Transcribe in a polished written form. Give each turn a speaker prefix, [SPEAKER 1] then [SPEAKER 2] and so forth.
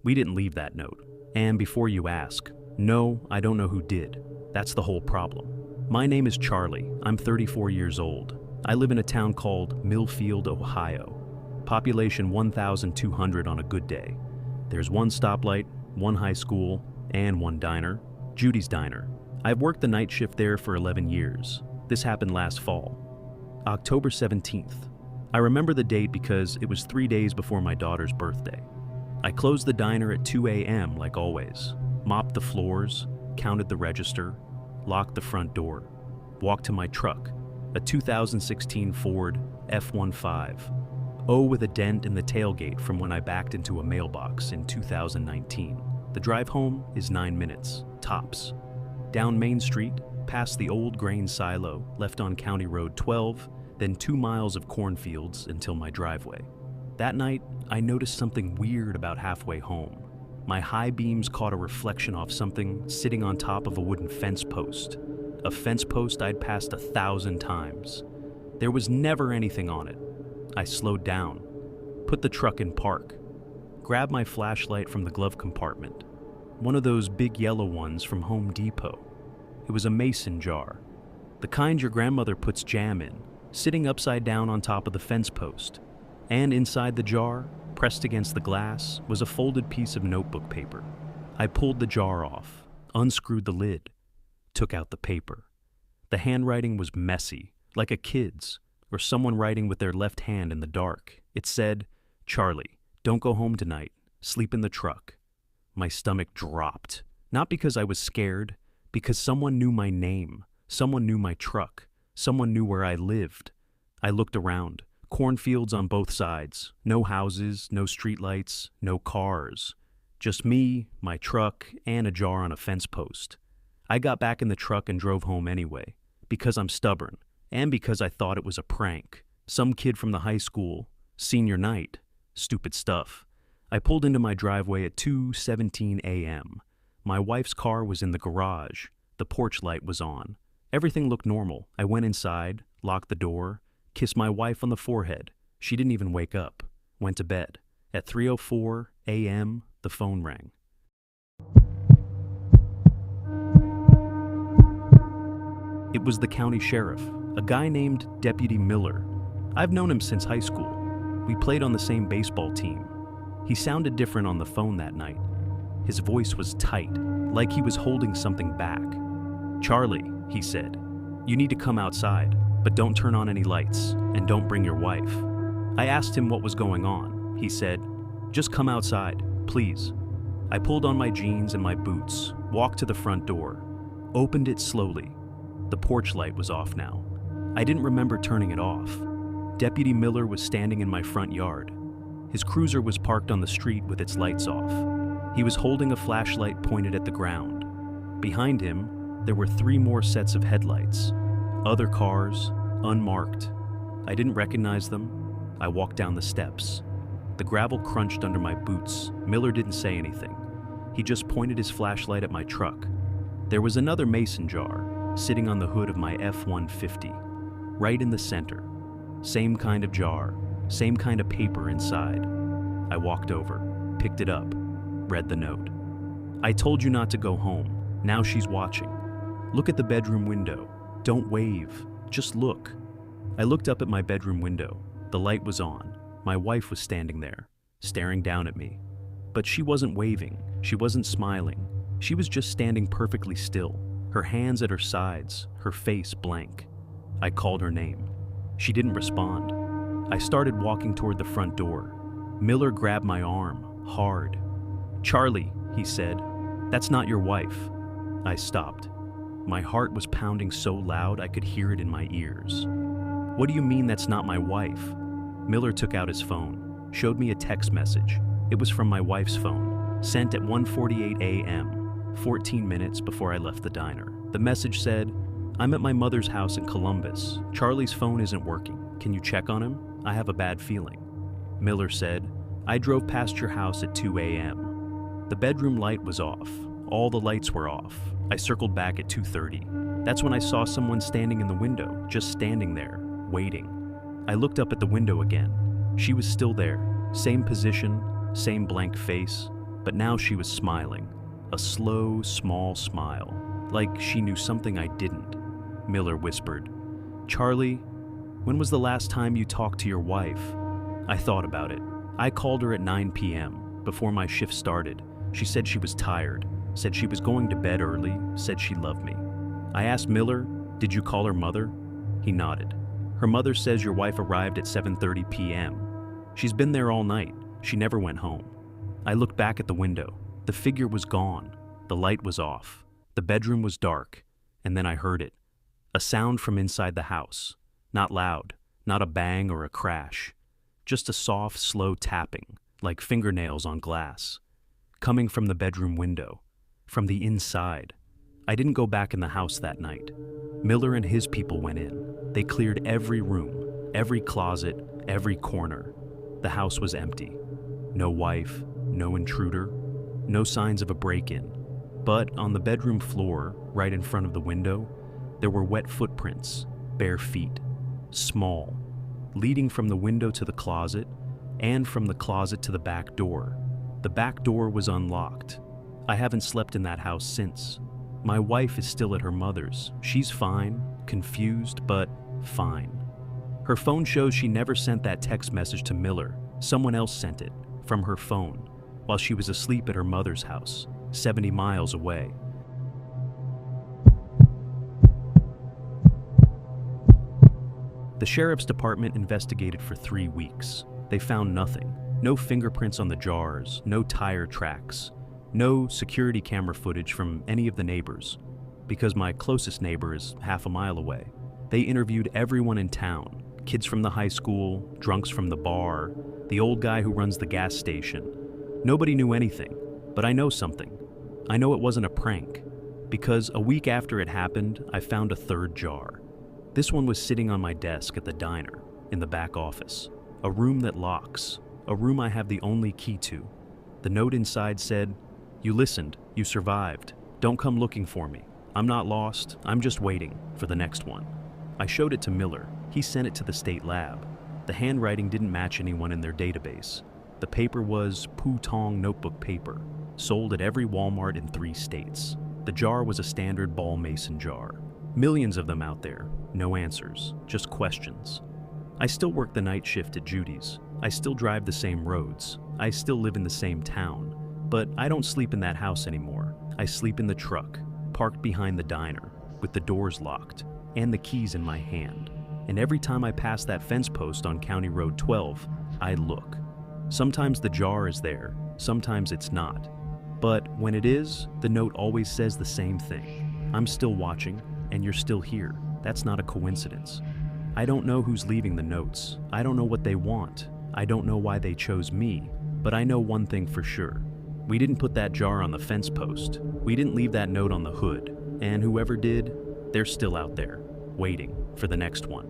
[SPEAKER 1] We didn't leave that note. And before you ask, no, I don't know who did. That's the whole problem. My name is Charlie. I'm 34 years old. I live in a town called Millfield, Ohio. Population 1,200 on a good day. There's one stoplight, one high school, and one diner, Judy's Diner. I've worked the night shift there for 11 years. This happened last fall, October 17th. I remember the date because it was 3 days before my daughter's birthday. I closed the diner at 2 a.m. like always, mopped the floors, counted the register, locked the front door, walked to my truck, a 2016 Ford F-15, with a dent in the tailgate from when I backed into a mailbox in 2019. The drive home is 9 minutes, tops. Down Main Street, past the old grain silo left on County Road 12, then 2 miles of cornfields until my driveway. That night, I noticed something weird about halfway home. My high beams caught a reflection off something sitting on top of a wooden fence post. A fence post I'd passed 1,000 times. There was never anything on it. I slowed down, put the truck in park, grabbed my flashlight from the glove compartment, one of those big yellow ones from Home Depot. It was a mason jar, the kind your grandmother puts jam in, sitting upside down on top of the fence post. And inside the jar, pressed against the glass, was a folded piece of notebook paper. I pulled the jar off, unscrewed the lid, took out the paper. The handwriting was messy, like a kid's, or someone writing with their left hand in the dark. It said, "Charlie, don't go home tonight. Sleep in the truck." My stomach dropped, not because I was scared, because someone knew my name, someone knew my truck, someone knew where I lived. I looked around. Cornfields on both sides, no houses, no streetlights, no cars. Just me, my truck, and a jar on a fence post. I got back in the truck and drove home anyway, because I'm stubborn, and because I thought it was a prank. Some kid from the high school, senior night, stupid stuff. I pulled into my driveway at 2:17 a.m. My wife's car was in the garage. The porch light was on. Everything looked normal. I went inside, locked the door, kissed my wife on the forehead. She didn't even wake up. Went to bed. At 3:04 a.m., the phone rang. It was the county sheriff, a guy named Deputy Miller. I've known him since high school. We played on the same baseball team. He sounded different on the phone that night. His voice was tight, like he was holding something back. "Charlie," he said, "you need to come outside. But don't turn on any lights, and don't bring your wife." I asked him what was going on. He said, "Just come outside, please." I pulled on my jeans and my boots, walked to the front door, opened it slowly. The porch light was off now. I didn't remember turning it off. Deputy Miller was standing in my front yard. His cruiser was parked on the street with its lights off. He was holding a flashlight pointed at the ground. Behind him, there were 3 more sets of headlights. Other cars, unmarked. I didn't recognize them. I walked down the steps. The gravel crunched under my boots. Miller didn't say anything. He just pointed his flashlight at my truck. There was another mason jar sitting on the hood of my F-150, right in the center. Same kind of jar, same kind of paper inside. I walked over, picked it up, read the note. "I told you not to go home. Now she's watching. Look at the bedroom window. Don't wave, just look." I looked up at my bedroom window. The light was on. My wife was standing there, staring down at me. But she wasn't waving, she wasn't smiling. She was just standing perfectly still, her hands at her sides, her face blank. I called her name. She didn't respond. I started walking toward the front door. Miller grabbed my arm, hard. "Charlie," he said, "that's not your wife." I stopped. My heart was pounding so loud I could hear it in my ears. "What do you mean that's not my wife?" Miller took out his phone, showed me a text message. It was from my wife's phone, sent at 1:48 a.m., 14 minutes before I left the diner. The message said, "I'm at my mother's house in Columbus. Charlie's phone isn't working. Can you check on him? I have a bad feeling." Miller said, "I drove past your house at 2 a.m. The bedroom light was off. All the lights were off. I circled back at 2:30. That's when I saw someone standing in the window, just standing there, waiting. I looked up at the window again. She was still there, same position, same blank face. but now she was smiling, a slow, small smile, like she knew something I didn't. Miller whispered, "Charlie, when was the last time you talked to your wife?" I thought about it. I called her at 9 p.m., before my shift started. She said she was tired, said she was going to bed early, said she loved me. I asked Miller, "Did you call her mother?" He nodded. "Her mother says your wife arrived at 7:30 p.m. She's been there all night. She never went home." I looked back at the window. The figure was gone. The light was off. The bedroom was dark. And then I heard it. A sound from inside the house. Not loud, not a bang or a crash. Just a soft, slow tapping, like fingernails on glass. Coming from the bedroom window. From the inside. I didn't go back in the house that night. Miller and his people went in. They cleared every room, every closet, every corner. The house was empty. No wife, no intruder, no signs of a break-in. But on the bedroom floor, right in front of the window, there were wet footprints, bare feet, small, leading from the window to the closet and from the closet to the back door. The back door was unlocked. I haven't slept in that house since. My wife is still at her mother's. She's fine, confused, but fine. Her phone shows she never sent that text message to Miller. Someone else sent it, from her phone, while she was asleep at her mother's house, 70 miles away. The sheriff's department investigated for 3 weeks. They found nothing. No fingerprints on the jars, no tire tracks, no security camera footage from any of the neighbors, because my closest neighbor is half a mile away. They interviewed everyone in town, kids from the high school, drunks from the bar, the old guy who runs the gas station. Nobody knew anything, but I know something. I know it wasn't a prank, because a week after it happened, I found a third jar. This one was sitting on my desk at the diner, in the back office, a room that locks, a room I have the only key to. The note inside said, "You listened, you survived. Don't come looking for me. I'm not lost, I'm just waiting for the next one." I showed it to Miller. He sent it to the state lab. The handwriting didn't match anyone in their database. The paper was Putong notebook paper, sold at every Walmart in 3 states. The jar was a standard ball mason jar. Millions of them out there, no answers, just questions. I still work the night shift at Judy's. I still drive the same roads. I still live in the same town. But I don't sleep in that house anymore. I sleep in the truck, parked behind the diner, with the doors locked, and the keys in my hand. And every time I pass that fence post on County Road 12, I look. Sometimes the jar is there, sometimes it's not. But when it is, the note always says the same thing. I'm still watching, and you're still here. That's not a coincidence. I don't know who's leaving the notes. I don't know what they want. I don't know why they chose me. But I know one thing for sure. We didn't put that jar on the fence post. We didn't leave that note on the hood. And whoever did, they're still out there, waiting for the next one.